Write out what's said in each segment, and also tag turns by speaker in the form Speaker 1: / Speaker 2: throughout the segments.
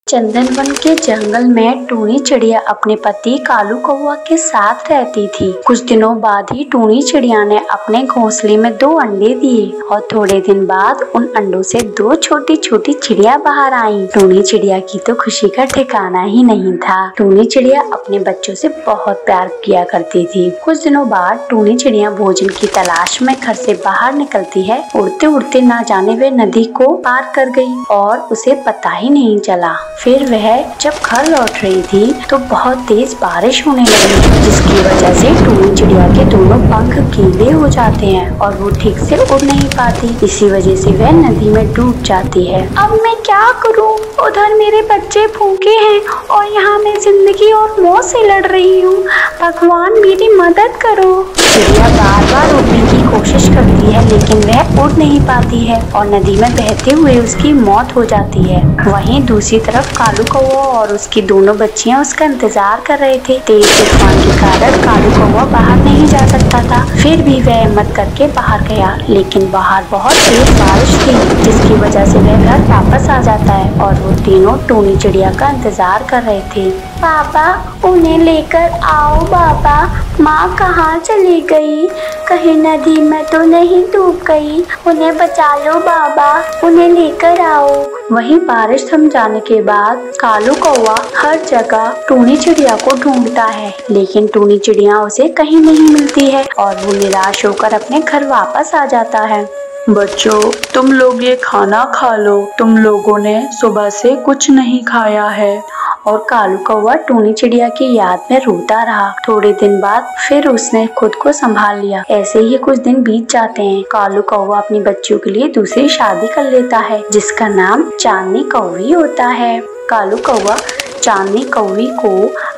Speaker 1: चंदनवन के जंगल में टूनी चिड़िया अपने पति कालू कौवा के साथ रहती थी। कुछ दिनों बाद ही टूनी चिड़िया ने अपने घोंसले में 2 अंडे दिए और थोड़े दिन बाद उन अंडों से 2 छोटी छोटी चिड़िया बाहर आईं। टूनी चिड़िया की तो खुशी का ठिकाना ही नहीं था। टूनी चिड़िया अपने बच्चों से बहुत प्यार किया करती थी। कुछ दिनों बाद टूनी चिड़िया भोजन की तलाश में घर से बाहर निकलती है। उड़ते उड़ते ना जाने वे नदी को पार कर गई और उसे पता ही नहीं चला। फिर वह जब घर लौट रही थी तो बहुत तेज बारिश होने लगी, जिसकी वजह से टूनी चिड़िया के दोनों पंख गीले हो जाते हैं और वो ठीक से उड़ नहीं पाती। इसी वजह से वह नदी में डूब जाती है।
Speaker 2: अब मैं क्या करूं? उधर मेरे बच्चे भूखे हैं और यहाँ मैं जिंदगी और मौत से लड़ रही हूँ। भगवान मेरी मदद करो।
Speaker 1: चिड़िया बार बार उड़ने की कोशिश करती है लेकिन वह उड़ नहीं पाती है और नदी में बहते हुए उसकी मौत हो जाती है। वहीं दूसरी तरफ कालू कौवा और उसकी दोनों बच्चियां उसका इंतजार कर रहे थे। तेज तूफान के कारण कालू कौवा बाहर नहीं जा सकता था। फिर भी वह हिम्मत करके बाहर गया, लेकिन बाहर बहुत तेज बारिश थी, जिसकी वजह से वह घर वापस आ जाता है और वो तीनों टूनी चिड़िया का इंतजार कर रहे थे।
Speaker 2: पापा उन्हें लेकर आओ। बाबा माँ कहाँ चली गई? कहीं नदी में तो नहीं डूब गई? उन्हें बचा लो बाबा, उन्हें लेकर आओ।
Speaker 1: वहीं बारिश थम जाने के बाद कालू कौवा हर जगह टूनी चिड़िया को ढूंढता है, लेकिन टूनी चिड़िया उसे कहीं नहीं मिलती है और वो निराश होकर अपने घर वापस आ जाता है।
Speaker 3: बच्चों, तुम लोग ये खाना खा लो, तुम लोगों ने सुबह से कुछ नहीं खाया है।
Speaker 1: और कालू कौवा टूनी चिड़िया की याद में रोता रहा। थोड़े दिन बाद फिर उसने खुद को संभाल लिया। ऐसे ही कुछ दिन बीत जाते हैं। कालू कौवा अपनी बच्चियों के लिए दूसरी शादी कर लेता है, जिसका नाम चांदनी कौवी होता है। कालू कौवा चांदनी कौवी को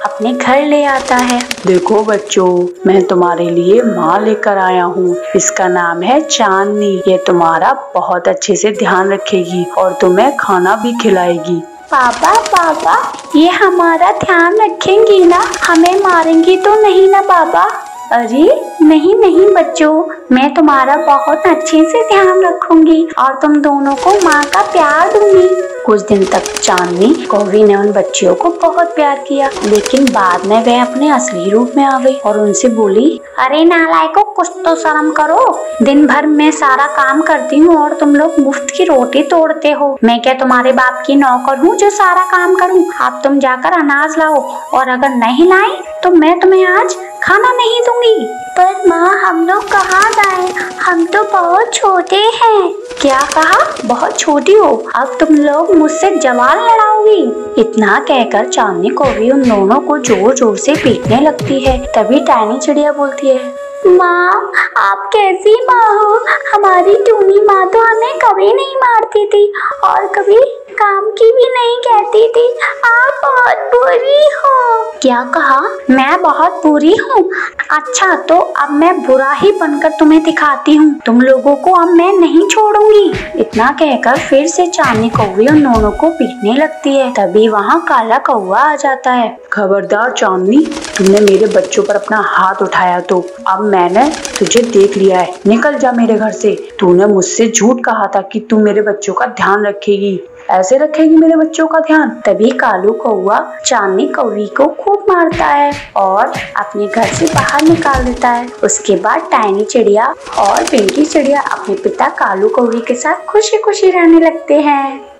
Speaker 1: अपने घर ले आता है।
Speaker 3: देखो बच्चों, मैं तुम्हारे लिए माँ लेकर आया हूँ। इसका नाम है चांदनी। ये तुम्हारा बहुत अच्छे से ध्यान रखेगी और तुम्हें खाना भी खिलाएगी।
Speaker 2: पापा ये हमारा ध्यान रखेंगी ना? हमें मारेंगी तो नहीं ना पापा?
Speaker 1: अरे नहीं बच्चों, मैं तुम्हारा बहुत अच्छे से ध्यान रखूंगी और तुम दोनों को माँ का प्यार दूंगी। कुछ दिन तक चांदनी कौवी ने उन बच्चियों को बहुत प्यार किया, लेकिन बाद में वह अपने असली रूप में आ गई और उनसे बोली,
Speaker 2: अरे नालायकों, कुछ तो शर्म करो। दिन भर मैं सारा काम करती हूँ और तुम लोग मुफ्त की रोटी तोड़ते हो। मैं क्या तुम्हारे बाप की नौकर हूँ जो सारा काम करूँ? अब तुम जाकर अनाज लाओ और अगर नहीं लाए तो मैं तुम्हें आज खाना नहीं दूंगी। पर माँ, हम लोग कहाँ जाएं? हम तो बहुत छोटे हैं।
Speaker 1: क्या कहा? बहुत छोटी हो? अब तुम लोग मुझसे जवान लड़ाओगी? इतना कहकर चांदनी कौवी उन दोनों को जोर जोर से पीटने लगती है। तभी टाइनी चिड़िया बोलती है,
Speaker 2: माँ, आप कैसी माँ हो? हमारी टूनी माँ तो हमें कभी नहीं मारती थी और कभी काम की भी नहीं कहती थी। आप बहुत बुरी हो।
Speaker 1: क्या कहा? मैं बहुत बुरी हूँ? अच्छा, तो अब मैं बुरा ही बनकर तुम्हें दिखाती हूँ। तुम लोगों को अब मैं नहीं छोड़ूंगी। इतना कहकर फिर से चांदनी कौवी उन दोनों को पीटने लगती है। तभी वहाँ काला कौवा आ जाता है।
Speaker 3: खबरदार चांदनी, तुमने मेरे बच्चों पर अपना हाथ उठाया तो अब मैंने तुझे देख लिया है। निकल जा मेरे घर से। तूने मुझसे झूठ कहा था कि तू मेरे बच्चों का ध्यान रखेगी। ऐसे रखेगी मेरे बच्चों का ध्यान?
Speaker 1: तभी कालू कौवा चांदनी कौवी को खूब मारता है और अपने घर से बाहर निकाल देता है। उसके बाद टाइनी चिड़िया और पिंकी चिड़िया अपने पिता कालू कौवी के साथ खुशी खुशी रहने लगते हैं।